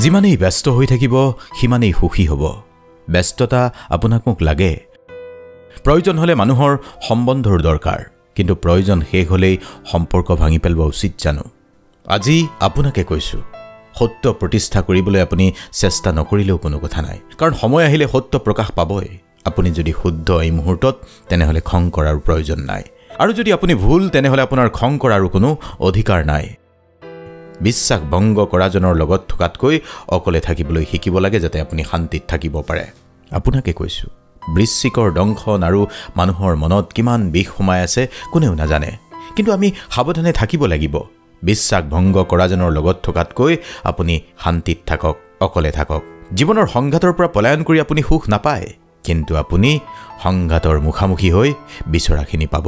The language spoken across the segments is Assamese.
যিমানেই ব্যস্ত হৈ থাকিব সিমানেই সুখী হ'ব। ব্যস্ততা আপোনাক মোক লাগে। প্ৰয়োজন হ'লে মানুহৰ সম্বন্ধৰ দৰকাৰ, কিন্তু প্ৰয়োজন শেষ হ'লেই সম্পৰ্ক ভাঙি পেলোৱা উচিত জানো? আজি আপোনাকে কৈছোঁ, সত্য প্ৰতিষ্ঠা কৰিবলৈ আপুনি চেষ্টা নকৰিলেও কোনো কথা নাই, কাৰণ সময় আহিলে সত্য প্ৰকাশ পাবই। আপুনি যদি শুদ্ধ এই মুহূৰ্তত, তেনেহ'লে খং কৰাৰ প্ৰয়োজন নাই, আৰু যদি আপুনি ভুল, তেনেহ'লে আপোনাৰ খং কৰাৰো কোনো অধিকাৰ নাই। বিশ্বাস ভংগ কৰাজনৰ লগত থকাতকৈ অকলে থাকিবলৈ শিকিব লাগে, যাতে আপুনি শান্তিত থাকিব পাৰে। আপোনাকে কৈছোঁ, বৃশ্চিকৰ দংশন আৰু মানুহৰ মনত কিমান বিষ সোমাই আছে কোনেও নাজানে, কিন্তু আমি সাৱধানে থাকিব লাগিব। বিশ্বাস ভংগ কৰাজনৰ লগত থকাতকৈ আপুনি শান্তিত থাকক, অকলে থাকক। জীৱনৰ সংঘাতৰ পৰা পলায়ন কৰি আপুনি সুখ নাপায়, কিন্তু আপুনি সংঘাতৰ মুখামুখি হৈ বিচৰাখিনি পাব।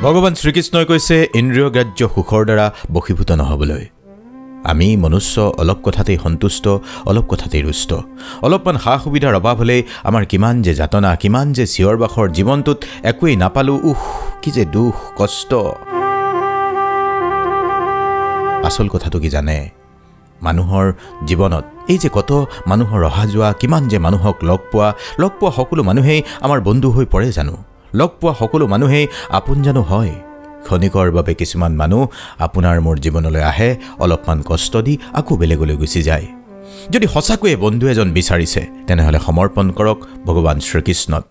ভগৱান শ্ৰীকৃষ্ণই কৈছে ইন্দ্ৰিয়গ্ৰাহ্য সুখৰ দ্বাৰা বশীভূত নহ'বলৈ। আমি মনুষ্য অলপ কথাতেই সন্তুষ্ট, অলপ কথাতেই ৰুষ্ট। অলপমান সা সুবিধাৰ অভাৱ হ'লেই আমাৰ কিমান যে যাতনা, কিমান যে চিঞৰ বাখৰ, জীৱনটোত একোৱেই নাপালোঁ, কি যে দুখ কষ্ট। আচল কথাটো কি জানে? মানুহৰ জীৱনত এই যে কত মানুহৰ অহা যোৱা, কিমান যে মানুহক লগ পোৱা সকলো মানুহেই আমাৰ বন্ধু হৈ পৰে জানো? লগ পোৱা সকলো মানুহেই আপোন জানো হয়? ক্ষণিকৰ বাবে কিছুমান মানুহ আপোনাৰ মোৰ জীৱনলৈ আহে, অলপমান কষ্ট দি আকৌ বেলেগলৈ গুচি যায়। যদি সঁচাকৈয়ে বন্ধু এজন বিচাৰিছে, তেনেহ'লে সমৰ্পণ কৰক ভগৱান শ্ৰীকৃষ্ণত।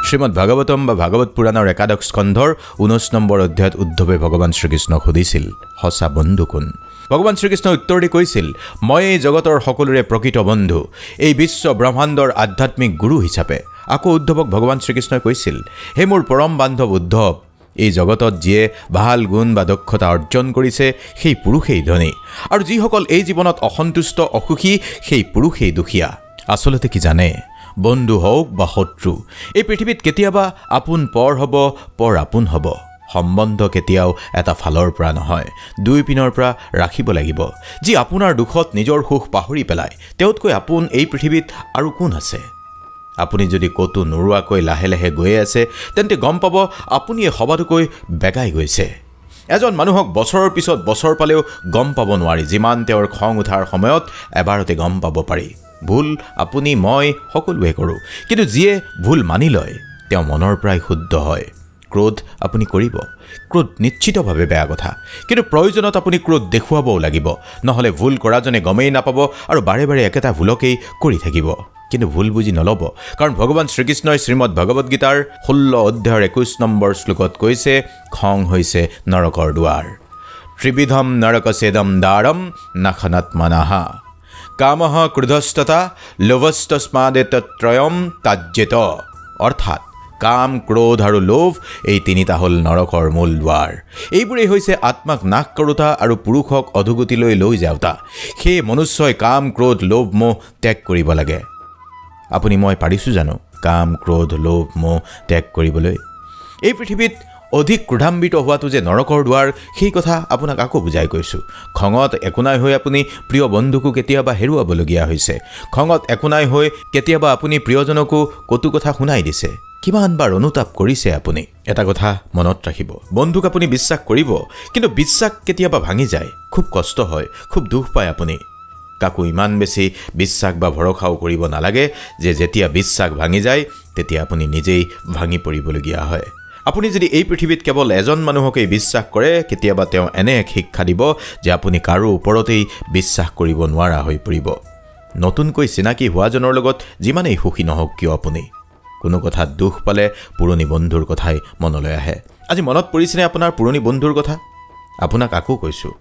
শ্ৰীমদ ভাগৱতম বা ভাগৱত পুৰাণৰ একাদশ স্কন্ধৰ 19 নম্বৰ অধ্যায়ত উদ্ধৱে ভগৱান শ্ৰীকৃষ্ণক সুধিছিল, সঁচা বন্ধু কোন? ভগৱান শ্ৰীকৃষ্ণই উত্তৰ দি কৈছিল, মই এই জগতৰ সকলোৰে প্ৰকৃত বন্ধু, এই বিশ্ব ব্ৰহ্মাণ্ডৰ আধ্যাত্মিক গুৰু হিচাপে। আকৌ উদ্ধৱক ভগৱান শ্ৰীকৃষ্ণই কৈছিল, হে মোৰ পৰম বান্ধৱ উদ্ধৱ, এই জগতত যিয়ে ভাল গুণ বা দক্ষতা অৰ্জন কৰিছে সেই পুৰুষেই ধনী, আৰু যিসকল এই জীৱনত অসন্তুষ্ট অসুখী সেই পুৰুষেই দুখীয়া। আচলতে কি জানে? বন্ধু হওক বা শত্ৰু, এই পৃথিৱীত কেতিয়াবা আপোন পৰ হ'ব, পৰ আপোন হ'ব। সম্বন্ধ কেতিয়াও এটা ফালৰ পৰা নহয়, দুই পিনৰ পৰা ৰাখিব লাগিব। যি আপোনাৰ দুখত নিজৰ সুখ পাহৰি পেলায়, তেওঁতকৈ আপোন এই পৃথিৱীত আৰু কোন আছে? আপুনি যদি ক'তো নোৰোৱাকৈ লাহে লাহে গৈয়ে আছে, তেন্তে গম পাব আপুনিয়ে সবাতোকৈ বেগাই গৈছে। এজন মানুহক বছৰৰ পিছত বছৰ পালেও গম পাব নোৱাৰি, যিমান তেওঁৰ খং উঠাৰ সময়ত এবাৰতে গম পাব পাৰি। ভুল আপুনি মই সকলোৱে কৰোঁ, কিন্তু যিয়ে ভুল মানি লয় তেওঁ মনৰ পৰাই শুদ্ধ হয়। ক্ৰোধ আপুনি কৰিব, ক্ৰোধ নিশ্চিতভাৱে বেয়া কথা, কিন্তু প্ৰয়োজনত আপুনি ক্ৰোধ দেখুৱাবও লাগিব, নহ'লে ভুল কৰাজনে গমেই নাপাব আৰু বাৰে বাৰে একেটা ভুলকেই কৰি থাকিব। কিন্তু ভুল বুজি নল'ব, কাৰণ ভগৱান শ্ৰীকৃষ্ণই শ্ৰীমদ ভগৱত গীতাৰ 16 অধ্যায়ৰ 21 নম্বৰ শ্লোকত কৈছে, খং হৈছে নৰকৰ দুৱাৰ। ত্ৰিবিধম নৰকছেদম দ্বাৰম নাখনাত্মনাহা কামহ ক্ৰোধস্তথা লোভস্তস্মাদেতত্ৰয়ম তাজ্যেত। অৰ্থাৎ কাম, ক্ৰোধ আৰু লোভ, এই তিনিটা হ'ল নৰকৰ মূল দুৱাৰ। এইবোৰেই হৈছে আত্মাক নাশ কৰোঁতা আৰু পুৰুষক অধোগতিলৈ লৈ যাওঁতা। সেয়ে মনুষ্যই কাম, ক্ৰোধ, লোভ, মোহ ত্যাগ কৰিব লাগে। আপুনি মই পাৰিছোঁ জানো কাম, ক্ৰোধ, লোভ, মোহ ত্যাগ কৰিবলৈ? এই পৃথিৱীত অধিক ক্ৰোধান্বিত হোৱাটো যে নৰকৰ দুৱাৰ, সেই কথা আপোনাক আকৌ বুজাই কৈছোঁ। খঙত একোনাই হৈ আপুনি প্ৰিয় বন্ধুকো কেতিয়াবা হেৰুৱাবলগীয়া হৈছে। খঙত একোনাই হৈ কেতিয়াবা আপুনি প্ৰিয়জনকো কটু কথা শুনাই দিছে। কিমানবাৰ অনুতাপ কৰিছে আপুনি? এটা কথা মনত ৰাখিব, বন্ধুক আপুনি বিশ্বাস কৰিব, কিন্তু বিশ্বাস কেতিয়াবা ভাঙি যায়, খুব কষ্ট হয়, খুব দুখ পায় আপুনি। কাকো ইমান বেছি বিশ্বাস বা ভৰসাও কৰিব নালাগে যে যেতিয়া বিশ্বাস ভাঙি যায় তেতিয়া আপুনি নিজেই ভাঙি পৰিবলগীয়া হয়। আপুনি যদি এই পৃথিৱীত কেৱল এজন মানুহকেই বিশ্বাস কৰে, কেতিয়াবা তেওঁ এনে এক শিক্ষা দিব যে আপুনি কাৰো ওপৰতেই বিশ্বাস কৰিব নোৱাৰা হৈ পৰিব। নতুনকৈ চিনাকি হোৱাজনৰ লগত যিমানেই সুখী নহওক কিয়, আপুনি কোনো কথাত দুখ পালে পুৰণি বন্ধুৰ কথাই মনলৈ আহে। আজি মনত পৰিছেনে আপোনাৰ পুৰণি বন্ধুৰ কথা? আপোনাক আকৌ কৈছোঁ,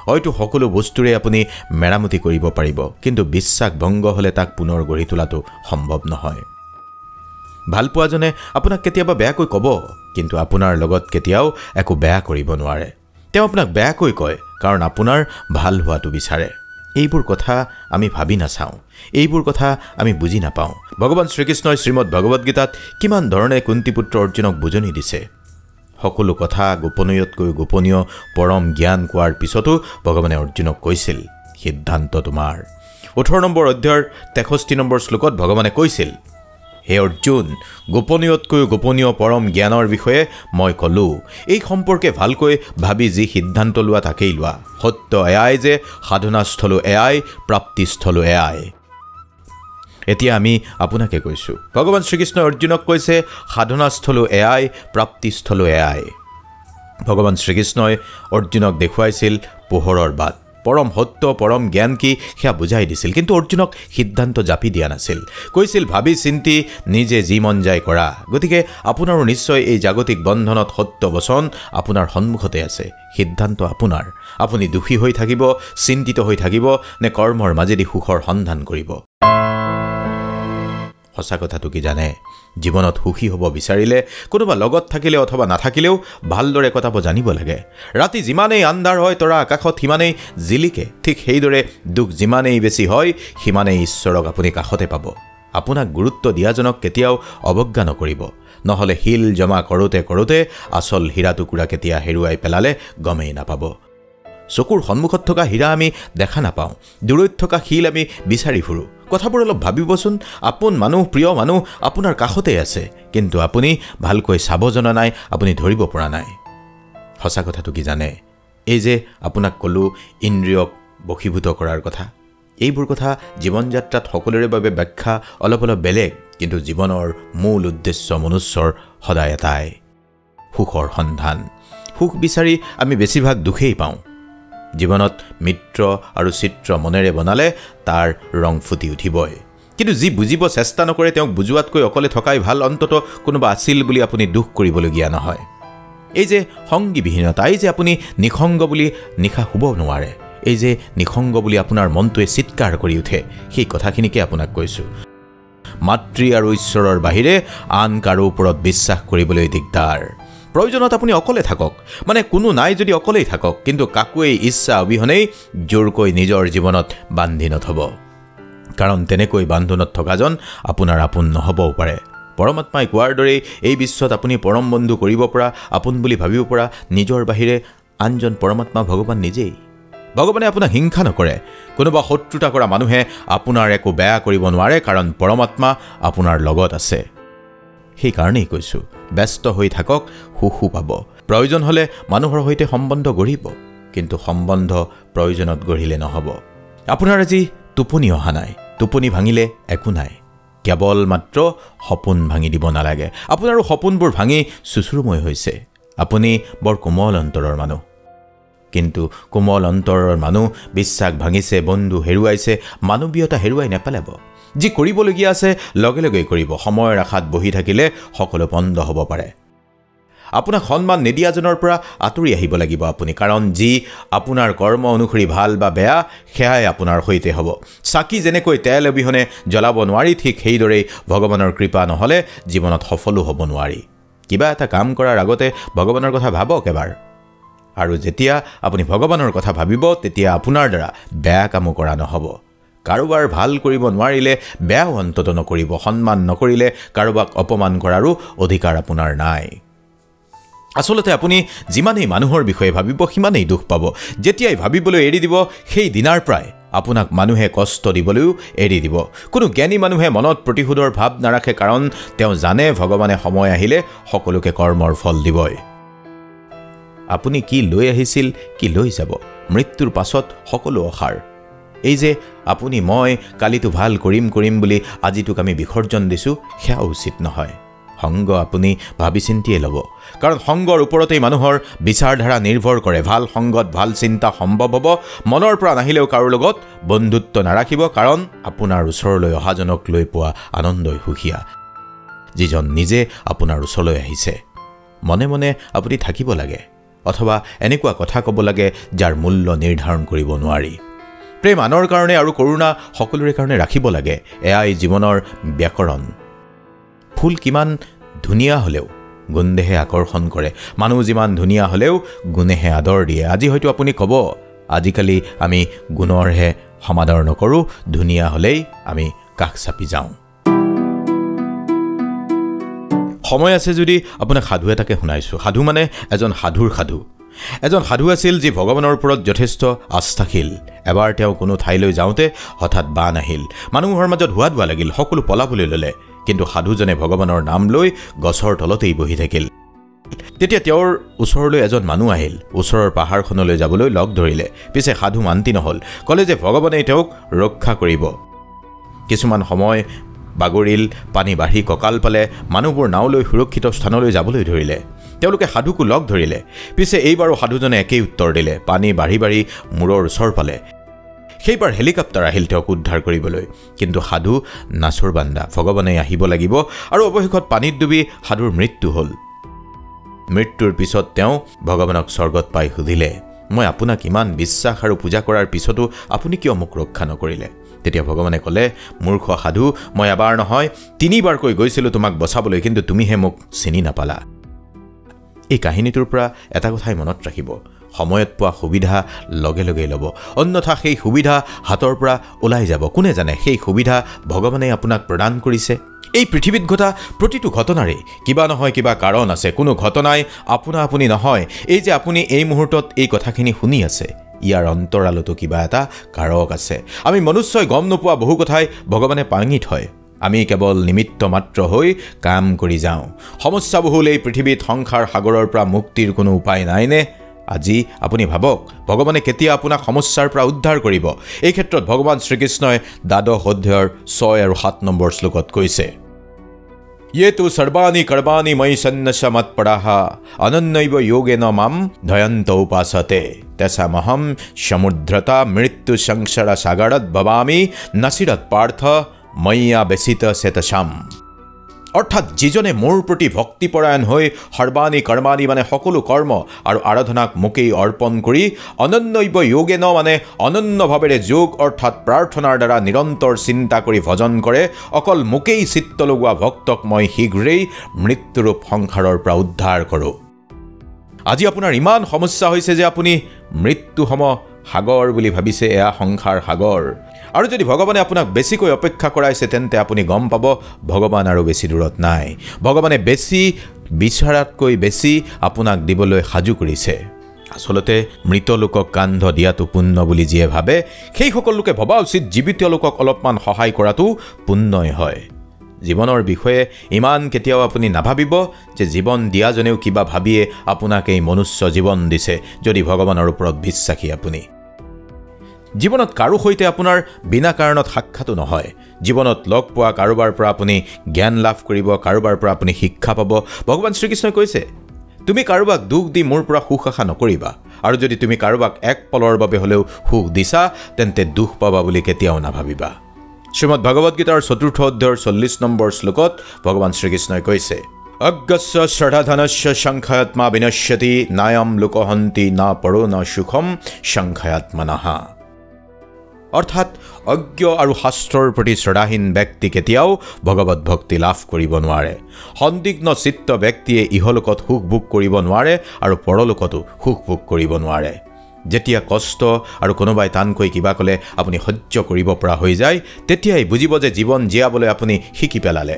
হয়তো সকলো বস্তুৰে আপুনি মেৰামতি কৰিব পাৰিব, কিন্তু বিশ্বাস ভংগ হ'লে তাক পুনৰ গঢ়ি তোলাটো সম্ভৱ নহয়। ভালপোৱাজনে আপোনাক কেতিয়াবা বেয়াকৈ ক'ব, কিন্তু আপোনাৰ লগত কেতিয়াও একো বেয়া কৰিব নোৱাৰে। তেওঁ আপোনাক বেয়াকৈ কয় কাৰণ আপোনাৰ ভাল হোৱাটো বিচাৰে। এইবোৰ কথা আমি ভাবি নাচাওঁ, এইবোৰ কথা আমি বুজি নাপাওঁ। ভগৱান শ্ৰীকৃষ্ণই শ্ৰীমদ ভগৱত গীতাত কিমান ধৰণে কুন্তীপুত্ৰ অৰ্জুনক বুজনি দিছে। সকলো কথা গোপনীয়তকৈ গোপনীয় পৰম জ্ঞান কোৱাৰ পিছতো ভগৱানে অৰ্জুনক কৈছিল, সিদ্ধান্ত তোমাৰ। 18 নম্বৰ অধ্যায়ৰ 63 নম্বৰ শ্লোকত ভগৱানে কৈছিল, হে অৰ্জুন, গোপনীয়তকৈও গোপনীয় পৰম জ্ঞানৰ বিষয়ে মই ক'লোঁ। এই সম্পৰ্কে ভালকৈ ভাবি যি সিদ্ধান্ত লোৱা তাকেই লোৱা। সত্য এয়াই যে সাধনাস্থলো এয়াই, প্ৰাপ্তিস্থলো এয়াই। এতিয়া আমি আপোনাকে কৈছোঁ, ভগৱান শ্ৰীকৃষ্ণই অৰ্জুনক কৈছে সাধনাস্থলো এয়াই, প্ৰাপ্তিস্থলো এয়াই। ভগৱান শ্ৰীকৃষ্ণই অৰ্জুনক দেখুৱাইছিল পোহৰৰ বাট, পৰম সত্য পৰম জ্ঞান কি সেয়া বুজাই দিছিল। কিন্তু অৰ্জুনক সিদ্ধান্ত জাপি দিয়া নাছিল, কৈছিল ভাবি চিন্তি নিজে যি মন যায় কৰা। গতিকে আপোনাৰো নিশ্চয় এই জাগতিক বন্ধনত সত্য বচন আপোনাৰ সন্মুখতে আছে। সিদ্ধান্ত আপোনাৰ। আপুনি দুখী হৈ থাকিব, চিন্তিত হৈ থাকিব নে কৰ্মৰ মাজেদি সুখৰ সন্ধান কৰিব। সঁচা কথাটো কি জানে, জীৱনত সুখী হ'ব বিচাৰিলে কোনোবা লগত থাকিলে অথবা নাথাকিলেও ভালদৰে কটাব জানিব লাগে। ৰাতি যিমানেই আন্ধাৰ হয় তৰা আকাশত সিমানেই জিলিকে। ঠিক সেইদৰে দুখ যিমানেই বেছি হয় সিমানেই ঈশ্বৰক আপুনি কাষতে পাব। আপোনাক গুৰুত্ব দিয়াজনক কেতিয়াও অৱজ্ঞা নকৰিব, নহ'লে শিল জমা কৰোঁতে কৰোঁতে আচল হীৰা টুকুৰা কেতিয়া হেৰুৱাই পেলালে গমেই নাপাব। চকুৰ সন্মুখত থকা হীৰা আমি দেখা নাপাওঁ, দূৰৈত থকা শিল আমি বিচাৰি ফুৰোঁ। কথাবোৰ অলপ ভাবিবচোন। আপোন মানুহ, প্ৰিয় মানুহ আপোনাৰ কাষতে আছে, কিন্তু আপুনি ভালকৈ চাব জনা নাই, আপুনি ধৰিব পৰা নাই। সঁচা কথাটো কি জানে, এই যে আপোনাক ক'লোঁ ইন্দ্ৰিয়ক বশীভূত কৰাৰ কথা, এইবোৰ কথা জীৱন যাত্ৰাত সকলোৰে বাবে ব্যাখ্যা অলপ অলপ বেলেগ, কিন্তু জীৱনৰ মূল উদ্দেশ্য মনুষ্যৰ সদায় এটাই, সুখৰ সন্ধান। সুখ বিচাৰি আমি বেছিভাগ দুখেই পাওঁ। জীৱনত মিত্ৰ আৰু চিত্ৰ মনেৰে বনালে তাৰ ৰং ফুটি উঠিবই, কিন্তু যি বুজিব চেষ্টা নকৰে তেওঁক বুজোৱাতকৈ অকলে থকাই ভাল। অন্ততঃ কোনোবা আছিল বুলি আপুনি দুখ কৰিবলগীয়া নহয়। এই যে সংগীবিহীনতা, এই যে আপুনি নিসংগ বুলি নিশা শুব নোৱাৰে, এই যে নিসংগ বুলি আপোনাৰ মনটোৱে চিৎকাৰ কৰি উঠে, সেই কথাখিনিকে আপোনাক কৈছোঁ। মাতৃ আৰু ঈশ্বৰৰ বাহিৰে আন কাৰো ওপৰত বিশ্বাস কৰিবলৈ দিগদাৰ। প্ৰয়োজনত আপুনি অকলে থাকক, মানে কোনো নাই যদি অকলেই থাকক, কিন্তু কাকোৱেই ইচ্ছা অবিহনেই জোৰকৈ নিজৰ জীৱনত বান্ধি নথ'ব, কাৰণ তেনেকৈ বান্ধোনত থকাজন আপোনাৰ আপোন নহ'বও পাৰে। পৰমাত্মাই কোৱাৰ দৰেই এই বিশ্বত আপুনি পৰম বন্ধু কৰিব পৰা, আপোন বুলি ভাবিব পৰা নিজৰ বাহিৰে আনজন পৰমাত্মা ভগৱান নিজেই। ভগৱানে আপোনাক হিংসা নকৰে। কোনোবা শত্ৰুতা কৰা মানুহে আপোনাৰ একো বেয়া কৰিব নোৱাৰে, কাৰণ পৰমাত্মা আপোনাৰ লগত আছে। সেইকাৰণেই কৈছোঁ, ব্যস্ত হৈ থাকক, সুখো পাব। প্ৰয়োজন হ'লে মানুহৰ সৈতে সম্বন্ধ গঢ়িব, কিন্তু সম্বন্ধ প্ৰয়োজনত গঢ়িলে নহ'ব। আপোনাৰ আজি টোপনি অহা নাই, টোপনি ভাঙিলে একো নাই, কেৱল মাত্ৰ সপোন ভাঙি দিব নালাগে। আপোনাৰো সপোনবোৰ ভাঙি চুচুৰুময় হৈছে। আপুনি বৰ কোমল অন্তৰৰ মানুহ, কিন্তু কোমল অন্তৰৰ মানুহ বিশ্বাস ভাঙিছে, বন্ধু হেৰুৱাইছে, মানৱীয়তা হেৰুৱাই নেপেলাব। যি কৰিবলগীয়া আছে লগে লগেই কৰিব। সময়ৰ আশাত বহি থাকিলে সকলো পণ্ড হ'ব পাৰে। আপোনাক সন্মান নিদিয়াজনৰ পৰা আঁতৰি আহিব লাগিব আপুনি, কাৰণ যি আপোনাৰ কৰ্ম অনুসৰি ভাল বা বেয়া সেয়াই আপোনাৰ সৈতে হ'ব। চাকি যেনেকৈ তেল অবিহনে জ্বলাব নোৱাৰি, ঠিক সেইদৰেই ভগৱানৰ কৃপা নহ'লে জীৱনত সফলো হ'ব নোৱাৰি। কিবা এটা কাম কৰাৰ আগতে ভগৱানৰ কথা ভাবক এবাৰ, আৰু যেতিয়া আপুনি ভগৱানৰ কথা ভাবিব তেতিয়া আপোনাৰ দ্বাৰা বেয়া কামো কৰা নহ'ব। কাৰোবাৰ ভাল কৰিব নোৱাৰিলে বেয়াও অন্তত নকৰিব। সন্মান নকৰিলে কাৰোবাক অপমান কৰাৰো অধিকাৰ আপোনাৰ নাই। আচলতে আপুনি যিমানেই মানুহৰ বিষয়ে ভাবিব সিমানেই দুখ পাব। যেতিয়াই ভাবিবলৈ এৰি দিব সেই দিনাৰ পৰাই আপোনাক মানুহে কষ্ট দিবলৈও এৰি দিব। কোনো জ্ঞানী মানুহে মনত প্ৰতিশোধৰ ভাৱ নাৰাখে, কাৰণ তেওঁ জানে ভগৱানে সময় আহিলে সকলোকে কৰ্মৰ ফল দিবই। আপুনি কি লৈ আহিছিল, কি লৈ যাব, মৃত্যুৰ পাছত সকলো অসাৰ। এই যে আপুনি মই কালিটো ভাল কৰিম বুলি আজিটোক আমি বিসৰ্জন দিছোঁ, সেয়া উচিত নহয়। সংগ আপুনি ভাবি চিন্তিয়ে ল'ব, কাৰণ সংগৰ ওপৰতেই মানুহৰ বিচাৰধাৰা নিৰ্ভৰ কৰে। ভাল সংগত ভাল চিন্তা সম্ভৱ হ'ব। মনৰ পৰা নাহিলেও কাৰো লগত বন্ধুত্ব নাৰাখিব, কাৰণ আপোনাৰ ওচৰলৈ অহাজনক লৈ পোৱা আনন্দই সুকীয়া, যিজন নিজে আপোনাৰ ওচৰলৈ আহিছে। মনে মনে আপুনি থাকিব লাগে, অথবা এনেকুৱা কথা ক'ব লাগে যাৰ মূল্য নিৰ্ধাৰণ কৰিব নোৱাৰি। প্ৰেম আনৰ কাৰণে আৰু কৰোণা সকলোৰে কাৰণে ৰাখিব লাগে, এয়াই জীৱনৰ ব্যাকৰণ। ফুল কিমান ধুনীয়া হ'লেও গোন্ধেহে আকৰ্ষণ কৰে, মানুহ যিমান ধুনীয়া হ'লেও গুণেহে আদৰ দিয়ে। আজি হয়তো আপুনি ক'ব, আজিকালি আমি গুণৰহে সমাদৰ নকৰোঁ, ধুনীয়া হ'লেই আমি কাষ চাপি যাওঁ। সময় আছে যদি আপোনাক সাধু এটাকে শুনাইছোঁ। সাধু মানে এজন সাধুৰ সাধু। এজন সাধু আছিল যি ভগৱানৰ ওপৰত যথেষ্ট আস্থাশীল। এবাৰ তেওঁ কোনো ঠাইলৈ যাওঁতে হঠাৎ বান আহিল। মানুহৰ মাজত হোৱা লাগিল, সকলো পলাবলৈ ল'লে। কিন্তু সাধুজনে ভগৱানৰ নাম লৈ গছৰ তলতেই বহি থাকিল। তেতিয়া তেওঁৰ ওচৰলৈ এজন মানুহ আহিল। ওচৰৰ পাহাৰখনলৈ যাবলৈ লগ ধৰিলে। পিছে সাধু মান্তি নহ'ল, ক'লে যে ভগৱানে তেওঁক ৰক্ষা কৰিব। কিছুমান সময় বাগৰিল, পানী বাঢ়ি কঁকাল পালে, মানুহবোৰ নাও লৈ সুৰক্ষিত স্থানলৈ যাবলৈ ধৰিলে। তেওঁলোকে সাধুকো লগ ধৰিলে। পিছে এইবাৰো সাধুজনে একেই উত্তৰ দিলে। পানী বাঢ়ি বাঢ়ি মূৰৰ ওচৰ পালে। সেইবাৰ হেলিকপ্টাৰ আহিল তেওঁক উদ্ধাৰ কৰিবলৈ। কিন্তু সাধু নাচুৰবান্দা, ভগৱানে আহিব লাগিব, আৰু অৱশেষত পানীত ডুবি সাধুৰ মৃত্যু হ'ল। মৃত্যুৰ পিছত তেওঁ ভগৱানক স্বৰ্গত পাই সুধিলে, মই আপোনাক ইমান বিশ্বাস আৰু পূজা কৰাৰ পিছতো আপুনি কিয় মোক ৰক্ষা নকৰিলে? তেতিয়া ভগৱানে ক'লে, মূৰ্খ সাধু, মই এবাৰ নহয় 3বাৰকৈ গৈছিলোঁ তোমাক বচাবলৈ, কিন্তু তুমিহে মোক চিনি নাপালা। এই কাহিনীটোৰ পৰা এটা কথাই মনত ৰাখিব, সময়ত পোৱা সুবিধা লগে লগেই ল'ব, অন্যথা সেই সুবিধা হাতৰ পৰা ওলাই যাব। কোনে জানে সেই সুবিধা ভগৱানে আপোনাক প্ৰদান কৰিছে। এই পৃথিৱীত ঘটা প্ৰতিটো ঘটনাৰে কিবা নহয় কিবা কাৰণ আছে। কোনো ঘটনাই আপোনা আপুনি নহয়। এই যে আপুনি এই মুহূৰ্তত এই কথাখিনি শুনি আছে, ইয়াৰ অন্তৰালতো কিবা এটা কাৰক আছে। আমি মনুষ্যই গম নোপোৱা বহু কথাই ভগৱানে পাঙি থয়। আমি কেৱল নিমিত্ত মাত্ৰ হৈ কাম কৰি যাওঁ। সমস্যাবহুল এই পৃথিৱীত সংসাৰ সাগৰৰ পৰা মুক্তিৰ কোনো উপায় নাইনে? আজি আপুনি ভাবক, ভগৱানে কেতিয়া আপোনাক সমস্যাৰ পৰা উদ্ধাৰ কৰিব? এই ক্ষেত্ৰত ভগৱান শ্ৰীকৃষ্ণই দ্বাদশ অধ্যায়ৰ 6 আৰু 7 নম্বৰ শ্লোকত কৈছে, ये तु सर्वाणि कर्माणि मयि सन्न्यस्य मत्पराः अनन्यैव योगेन मां ध्यायन्त उपासते तेषामहं समुद्रता मृत्यु संसार सागरत भवामि नचिरत पार्थ मय्या बेसित शेतसाम। অৰ্থাৎ যিজনে মোৰ প্ৰতি ভক্তিপৰায়ণ হৈ সৰ্বাণি কৰ্মাণি মানে সকলো কৰ্ম আৰু আৰাধনাক মোকেই অৰ্পণ কৰি অনন্যৈব যোগেন মানে অনন্যভাৱেৰে যোগ অৰ্থাৎ প্ৰাৰ্থনাৰ দ্বাৰা নিৰন্তৰ চিন্তা কৰি ভজন কৰে, অকল মোকেই চিত্ত লগোৱা ভক্তক মই শীঘ্ৰেই মৃত্যুৰূপ সংসাৰৰ পৰা উদ্ধাৰ কৰোঁ। আজি আপোনাৰ ইমান সমস্যা হৈছে যে আপুনি মৃত্যুসম সাগৰ বুলি ভাবিছে, এয়া সংসাৰ সাগৰ। আৰু যদি ভগৱানে আপোনাক বেছিকৈ অপেক্ষা কৰাইছে তেন্তে আপুনি গম পাব ভগৱান আৰু বেছি দূৰত নাই। ভগৱানে বেছি বিচাৰাতকৈ বেছি আপোনাক দিবলৈ সাজু কৰিছে। আচলতে মৃত লোকক কান্ধ দিয়াটো পুণ্য বুলি যিয়ে ভাবে, সেইসকল লোকে ভবা উচিত জীৱিত লোকক অলপমান সহায় কৰাটো পুণ্যই হয়। জীৱনৰ বিষয়ে ইমান কেতিয়াও আপুনি নাভাবিব যে জীৱন দিয়াজনেও কিবা ভাবিয়ে আপোনাক এই মনুষ্য জীৱন দিছে, যদি ভগৱানৰ ওপৰত বিশ্বাসী আপুনি। জীৱনত কাৰো সৈতে আপোনাৰ বিনা কাৰণত সাক্ষাতো নহয়। জীৱনত লগ পোৱা কাৰোবাৰ পৰা আপুনি জ্ঞান লাভ কৰিব, কাৰোবাৰ পৰা আপুনি শিক্ষা পাব। ভগৱান শ্ৰীকৃষ্ণই কৈছে, তুমি কাৰোবাক দুখ দি মোৰ পৰা সুখ আশা নকৰিবা, আৰু যদি তুমি কাৰোবাক এক পলৰ বাবে হ'লেও সুখ দিছা তেন্তে দুখ পাবা বুলি কেতিয়াও নাভাবিবা। শ্ৰীমদ ভগৱদ গীতাৰ 4ৰ্থ অধ্যায়ৰ 40 নম্বৰ শ্লোকত ভগৱান শ্ৰীকৃষ্ণই কৈছে, অজ্ঞস্য শ্ৰদ্ধাধনস্য সংখ্যাত্মা বিনশ্যতি নায়ম লোকহন্তি না পৰো ন সুখম সংখ্যাত্মনঃ। অৰ্থাৎ অজ্ঞ আৰু শাস্ত্ৰৰ প্ৰতি শ্ৰদ্ধাহীন ব্যক্তি কেতিয়াও ভগৱত ভক্তি লাভ কৰিব নোৱাৰে। সন্দিগ্ধ চিত্ত ব্যক্তিয়ে ইহলোকত সুখ ভোগ কৰিব নোৱাৰে আৰু পৰলোকতো সুখ ভোগ কৰিব নোৱাৰে। যেতিয়া কষ্ট আৰু কোনোবাই টানকৈ কিবা ক'লে আপুনি সহ্য কৰিব পৰা হৈ যায়, তেতিয়াই বুজিব যে জীৱন জীয়াবলৈ আপুনি শিকি পেলালে।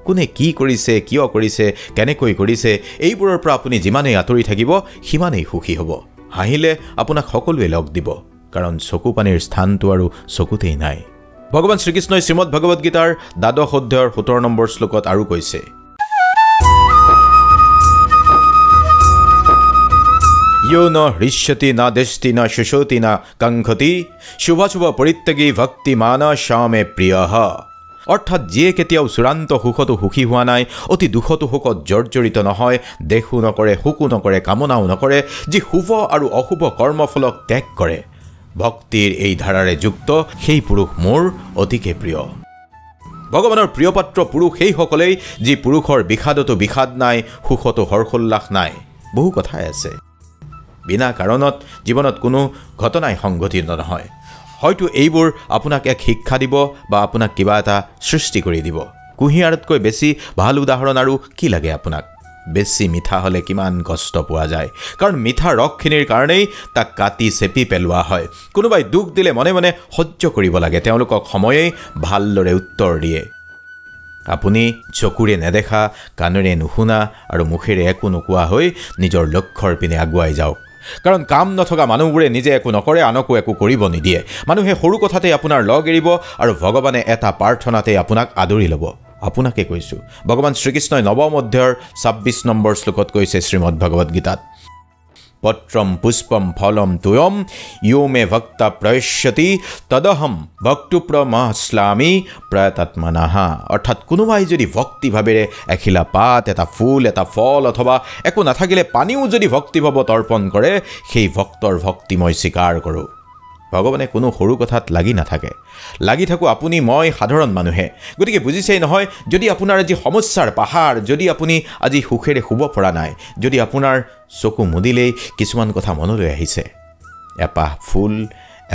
কোনে কি কৰিছে, কিয় কৰিছে, কেনেকৈ কৰিছে, এইবোৰৰ পৰা আপুনি যিমানেই আঁতৰি থাকিব সিমানেই সুখী হ'ব। হাঁহিলে আপোনাক সকলোৱে লগ দিব, কাৰণ চকু পানীৰ স্থানটো আৰু চকুতেই নাই। ভগৱান শ্ৰীকৃষ্ণই শ্ৰীমদ ভগৱদ গীতাৰ দ্বাদশ অধ্যায়ৰ 17 নম্বৰ শ্লোকত আৰু কৈছে, यो न हृष्यति न दृष्टि न शुशोति न कंखति शुभाशुभ परित्यागी भक्तिमान श्यामे प्रियः। অৰ্থাৎ যিয়ে কেতিয়াও চূড়ান্ত সুখতো সুখী হোৱা নাই, অতি দুখতো সুখত জৰ্জৰিত নহয়, দেখো নকৰে, সুকো নকৰে, কামনাও নকৰে, যি শুভ আৰু অশুভ কৰ্মফলক ত্যাগ কৰে, ভক্তিৰ এই ধাৰাৰে যুক্ত সেই পুৰুষ মোৰ অতিকে প্ৰিয়। ভগৱানৰ প্ৰিয়পাত্ৰ পুৰুষ সেইসকলেই যি পুৰুষৰ বিষাদতো বিষাদ নাই, সুখতো হৰ্ষোল্লাস নাই। বহু কথাই আছে। বিনা কাৰণত জীৱনত কোনো ঘটনাই সংঘটিত নহয়। হয়তো এইবোৰ আপোনাক এক শিক্ষা দিব বা আপোনাক কিবা এটা সৃষ্টি কৰি দিব। কুঁহিয়াৰতকৈ বেছি ভাল উদাহৰণ আৰু কি লাগে আপোনাক? বেছি মিঠা হ'লে কিমান কষ্ট পোৱা যায়, কাৰণ মিঠা ৰসখিনিৰ কাৰণেই তাক কাটি চেপি পেলোৱা হয়। কোনোবাই দুখ দিলে মনে মনে সহ্য কৰিব লাগে, তেওঁলোকক সময়েই ভালদৰে উত্তৰ দিয়ে। আপুনি চকুৰে নেদেখা, কাণেৰে নুশুনা আৰু মুখেৰে একো নোকোৱা হৈ নিজৰ লক্ষ্যৰ পিনে আগুৱাই যাওক। কাৰণ কাম নথকা মানুহবোৰে নিজে একো নকৰে, আনকো একো কৰিব নিদিয়ে। মানুহে সৰু কথাতেই আপোনাৰ লগ এৰিব আৰু ভগৱানে এটা প্ৰাৰ্থনাতেই আপোনাক আদৰি ল'ব। আপোনাকে কৈছোঁ। ভগৱান শ্ৰীকৃষ্ণই নৱম অধ্যায়ৰ 26 নম্বৰ শ্লোকত কৈছে শ্ৰীমদ ভাগৱত গীতাত, পত্ৰম পুষ্পম ফলম তোয়ম য়ো মে ভক্তা প্ৰয়শ্যতি তদহম ভক্তুপ্ৰমশ্লামি প্ৰয়তাত্মনঃ। অৰ্থাৎ কোনোবাই যদি ভক্তিভাৱেৰে এখিলা পাত, এটা ফুল, এটা ফল অথবা একো নাথাকিলে পানীও যদি ভক্তিভাৱ তৰ্পণ কৰে, সেই ভক্তৰ ভক্তি মই স্বীকাৰ কৰোঁ। ভগৱানে কোনো সৰু কথাত লাগি নাথাকে। লাগি থাকোঁ আপুনি মই সাধাৰণ মানুহে। গতিকে বুজিছেই নহয়, যদি আপোনাৰ আজি সমস্যাৰ পাহাৰ, যদি আপুনি আজি সুখেৰে শুব পৰা নাই, যদি আপোনাৰ চকু মুদিলেই কিছুমান কথা মনলৈ আহিছে, এপাহ ফুল,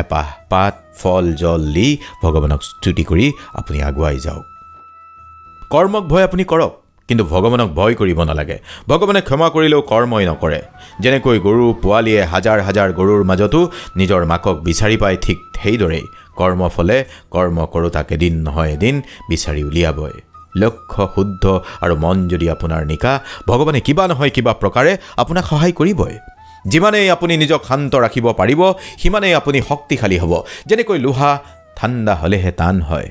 এপাহ পাত, ফল, জল দি ভগৱানক স্তুতি কৰি আপুনি আগুৱাই যাওক। কৰ্মক ভয় আপুনি কৰক, কিন্তু ভগৱানক ভয় কৰিব নালাগে। ভগৱানে ক্ষমা কৰিলেও কৰ্মই নকৰে। যেনেকৈ গৰু পোৱালীয়ে হাজাৰ হাজাৰ গৰুৰ মাজতো নিজৰ মাকক বিচাৰি পায়, ঠিক সেইদৰেই কৰ্মফলে কৰ্ম কৰোতাক এদিন নহয় এদিন বিচাৰি উলিয়াবই। লক্ষ্য শুদ্ধ আৰু মন যদি আপোনাৰ নিকা, ভগৱানে কিবা নহয় কিবা প্ৰকাৰে আপোনাক সহায় কৰিবই। যিমানেই আপুনি নিজক শান্ত ৰাখিব পাৰিব, সিমানেই আপুনি শক্তিশালী হ'ব। যেনেকৈ লোহা ঠাণ্ডা হ'লেহে টান হয়।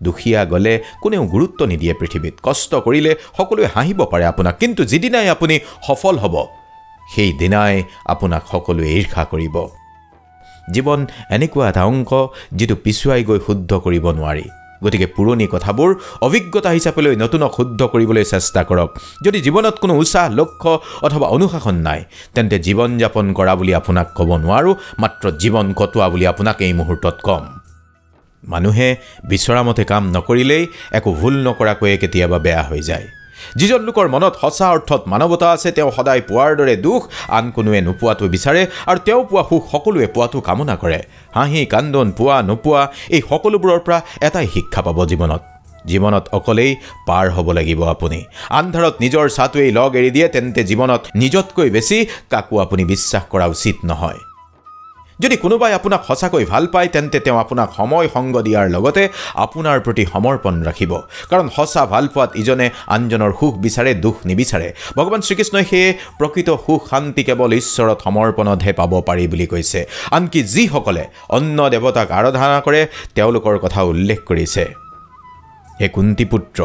দুখীয়া গ'লে কোনেও গুৰুত্ব নিদিয়ে পৃথিৱীত। কষ্ট কৰিলে সকলোৱে হাঁহিব পাৰে আপোনাক, কিন্তু যিদিনাই আপুনি সফল হ'ব, সেইদিনাই আপোনাক সকলোৱে ঈৰ্ষা কৰিব। জীৱন এনেকুৱা এটা অংক যিটো পিছুৱাই গৈ শুদ্ধ কৰিব নোৱাৰি। গতিকে পুৰণি কথাবোৰ অভিজ্ঞতা হিচাপে লৈ নতুনক শুদ্ধ কৰিবলৈ চেষ্টা কৰক। যদি জীৱনত কোনো উৎসাহ, লক্ষ্য অথবা অনুশাসন নাই, তেন্তে জীৱন যাপন কৰা বুলি আপোনাক ক'ব নোৱাৰোঁ, মাত্ৰ জীৱন কটোৱা বুলি আপোনাক এই মুহূৰ্তত ক'ম। মানুহে বিচৰা মতে কাম নকৰিলেই, একো ভুল নকৰাকৈয়ে কেতিয়াবা বেয়া হৈ যায়। যিজন লোকৰ মনত সঁচা অৰ্থত মানৱতা আছে, তেওঁ সদায় পোৱাৰ দৰে দুখ আন কোনোৱে নোপোৱাটো বিচাৰে আৰু তেওঁ পোৱা সুখ সকলোৱে পোৱাটো কামনা কৰে। হাঁহি কান্দোন পোৱা নোপোৱা এই সকলোবোৰৰ পৰা এটাই শিক্ষা পাব জীৱনত অকলেই পাৰ হ'ব লাগিব আপুনি। আন্ধাৰত নিজৰ ছাটোৱেই লগ এৰি দিয়ে, তেন্তে জীৱনত নিজতকৈ বেছি কাকো আপুনি বিশ্বাস কৰা উচিত নহয়। যদি কোনোবাই আপোনাক সঁচাকৈ ভাল পায়, তেন্তে তেওঁ আপোনাক সময় সংগ দিয়াৰ লগতে আপোনাৰ প্ৰতি সমৰ্পণ ৰাখিব। কাৰণ সঁচা ভাল পোৱাত ইজনে আনজনৰ সুখ বিচাৰে, দুখ নিবিচাৰে। ভগৱান শ্ৰীকৃষ্ণই সেয়ে প্ৰকৃত সুখ শান্তি কেৱল ঈশ্বৰৰ সমৰ্পণতহে পাব পাৰি বুলি কৈছে। আনকি যিসকলে অন্য দেৱতাক আৰাধনা কৰে, তেওঁলোকৰ কথা উল্লেখ কৰিছে। হে কুন্তি পুত্ৰ,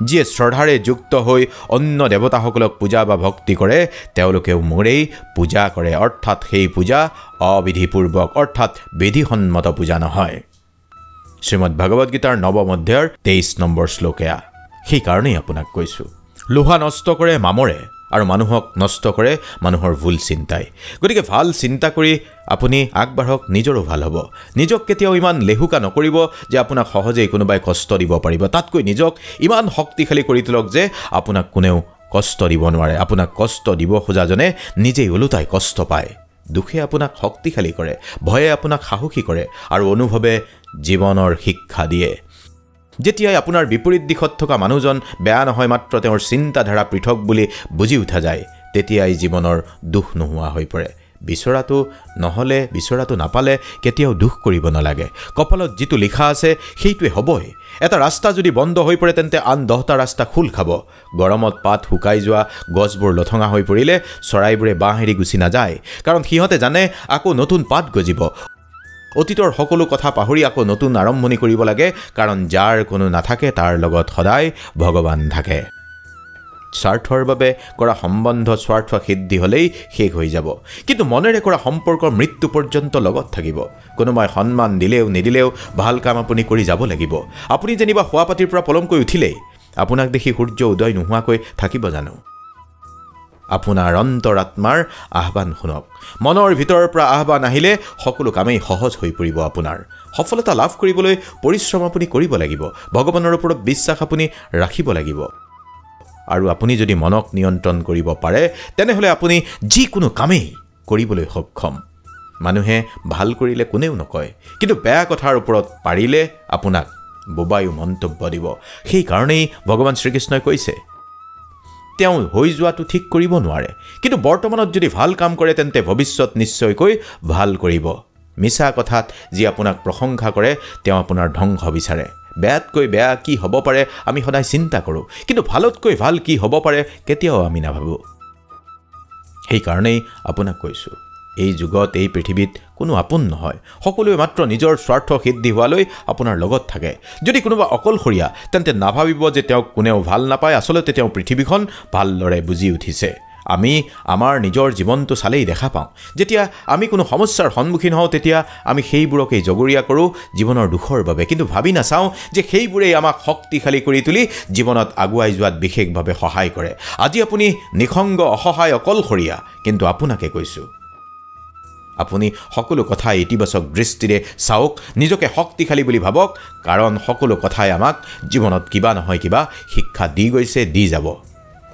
যিয়ে শ্ৰদ্ধাৰে যুক্ত হৈ অন্য দেৱতাসকলক পূজা বা ভক্তি কৰে, তেওঁলোকেও মোৰেই পূজা কৰে। অৰ্থাৎ সেই পূজা অবিধিপূৰ্বক, অৰ্থাৎ বিধিসন্মত পূজা নহয়। শ্ৰীমদ ভাগৱত গীতাৰ নৱম অধ্যায়ৰ 23 নম্বৰ শ্লোক এয়া। সেইকাৰণেই আপোনাক কৈছোঁ, লোহা নষ্ট কৰে মামৰে আৰু মানুহক নষ্ট কৰে মানুহৰ ভুল চিন্তাই। গতিকে ভাল চিন্তা কৰি আপুনি আগবাঢ়ক, নিজৰো ভাল হ'ব। নিজক কেতিয়াও ইমান লেহুকা নকৰিব যে আপোনাক সহজেই কোনোবাই কষ্ট দিব পাৰিব। তাতকৈ নিজক ইমান শক্তিশালী কৰি তোলক যে আপোনাক কোনেও কষ্ট দিব নোৱাৰে। আপোনাক কষ্ট দিব খোজাজনে নিজেই ওলোটাই কষ্ট পায়। দুখে আপোনাক শক্তিশালী কৰে, ভয়ে আপোনাক সাহসী কৰে আৰু অনুভৱে জীৱনৰ শিক্ষা দিয়ে। যেতিয়াই আপোনাৰ বিপৰীত দিশত থকা মানুহজন বেয়া নহয়, মাত্ৰ তেওঁৰ চিন্তাধাৰা পৃথক বুলি বুজি উঠা যায়, তেতিয়াই জীৱনৰ দুখ নোহোৱা হৈ পৰে। বিচৰাটো নহ'লে, বিচৰাটো নাপালে কেতিয়াও দুখ কৰিব নালাগে। কপালত যিটো লিখা আছে সেইটোৱে হ'বই। এটা ৰাস্তা যদি বন্ধ হৈ পৰে, তেন্তে আন 10টা ৰাস্তা খোল খাব। গৰমত পাত শুকাই যোৱা গছবোৰ লঠঙা হৈ পৰিলে চৰাইবোৰে বাঁহ এৰি গুচি নাযায়, কাৰণ সিহঁতে জানে আকৌ নতুন পাত গজিব। অতীতৰ সকলো কথা পাহৰি আকৌ নতুন আৰম্ভণি কৰিব লাগে, কাৰণ যাৰ কোনো নাথাকে তাৰ লগত সদায় ভগৱান থাকে। স্বাৰ্থৰ বাবে কৰা সম্বন্ধ স্বাৰ্থ সিদ্ধি হ'লেই শেষ হৈ যাব, কিন্তু মনেৰে কৰা সম্পৰ্ক মৃত্যু পৰ্যন্ত লগত থাকিব। কোনোবাই সন্মান দিলেও নিদিলেও ভাল কাম আপুনি কৰি যাব লাগিব। আপুনি যেনিবা শোৱা পাতিৰ পৰা পলমকৈ উঠিলেই আপোনাক দেখি সূৰ্য উদয় নোহোৱাকৈ থাকিব জানো? আপোনাৰ অন্তৰাত্মাৰ আহ্বান শুনক। মনৰ ভিতৰৰ পৰা আহ্বান আহিলে সকলো কামেই সহজ হৈ পৰিব। আপোনাৰ সফলতা লাভ কৰিবলৈ পৰিশ্ৰম আপুনি কৰিব লাগিব। ভগৱানৰ ওপৰত বিশ্বাস আপুনি ৰাখিব লাগিব। আৰু আপুনি যদি মনক নিয়ন্ত্ৰণ কৰিব পাৰে, তেনেহ'লে আপুনি যিকোনো কামেই কৰিবলৈ সক্ষম। মানুহে ভাল কৰিলে কোনেও নকয়, কিন্তু বেয়া কথাৰ ওপৰত পাৰিলে আপোনাক বোবায়ো মন্তব্য দিব। সেইকাৰণেই ভগৱান শ্ৰীকৃষ্ণই কৈছে, তেওঁ হৈ যোৱাটো ঠিক কৰিব নোৱাৰে, কিন্তু বৰ্তমানত যদি ভাল কাম কৰে তেন্তে ভৱিষ্যত নিশ্চয়কৈ ভাল কৰিব। মিছা কথাত যি আপোনাক প্ৰশংসা কৰে, তেওঁ আপোনাৰ ধ্বংস বিচাৰে। বেয়াতকৈ বেয়া কি হ'ব পাৰে আমি সদায় চিন্তা কৰোঁ, কিন্তু ভালতকৈ ভাল কি হ'ব পাৰে কেতিয়াও আমি নাভাবোঁ। সেইকাৰণেই আপোনাক কৈছোঁ, এই যুগত এই পৃথিৱীত কোনো আপোন নহয় সকলোৱে মাত্ৰ নিজৰ স্বাৰ্থ সিদ্ধি হোৱালৈ আপোনাৰ লগত থাকে যদি কোনোবা অকলশৰীয়া তেন্তে নাভাবিব যে তেওঁক কোনেও ভাল নাপায় আচলতে তেওঁ পৃথিৱীখন ভালদৰে বুজি উঠিছে আমি আমাৰ নিজৰ জীৱনটো চালেই দেখা পাওঁ যেতিয়া আমি কোনো সমস্যাৰ সন্মুখীন হওঁ তেতিয়া আমি সেইবোৰকেই জগৰীয়া কৰোঁ জীৱনৰ দুখৰ বাবে কিন্তু ভাবি নাচাওঁ যে সেইবোৰেই আমাক শক্তিশালী কৰি তুলি জীৱনত আগুৱাই যোৱাত বিশেষভাৱে সহায় কৰে আজি আপুনি নিসংগ অসহায় অকলশৰীয়া কিন্তু আপোনাকে কৈছোঁ আপুনি সকলো কথা ইতিবাচক দৃষ্টিৰে চাওক নিজকে শক্তিশালী বুলি ভাবক কাৰণ সকলো কথাই আমাক জীৱনত কিবা নহয় কিবা শিক্ষা দি গৈছে দি যাব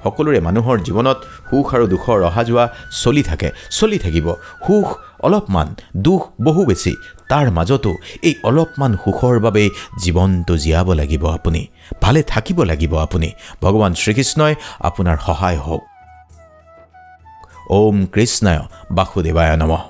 সকলোৰে মানুহৰ জীৱনত সুখ আৰু দুখৰ অহা যোৱা চলি থাকিব সুখ অলপমান দুখ বহু বেছি তাৰ মাজতো এই অলপমান সুখৰ বাবে জীৱনটো জীয়াব লাগিব আপুনি ভালে থাকিব লাগিব আপুনি ভগৱান শ্ৰীকৃষ্ণই আপোনাৰ সহায় হওক ওম কৃষ্ণায় বাসুদেৱায় নমঃ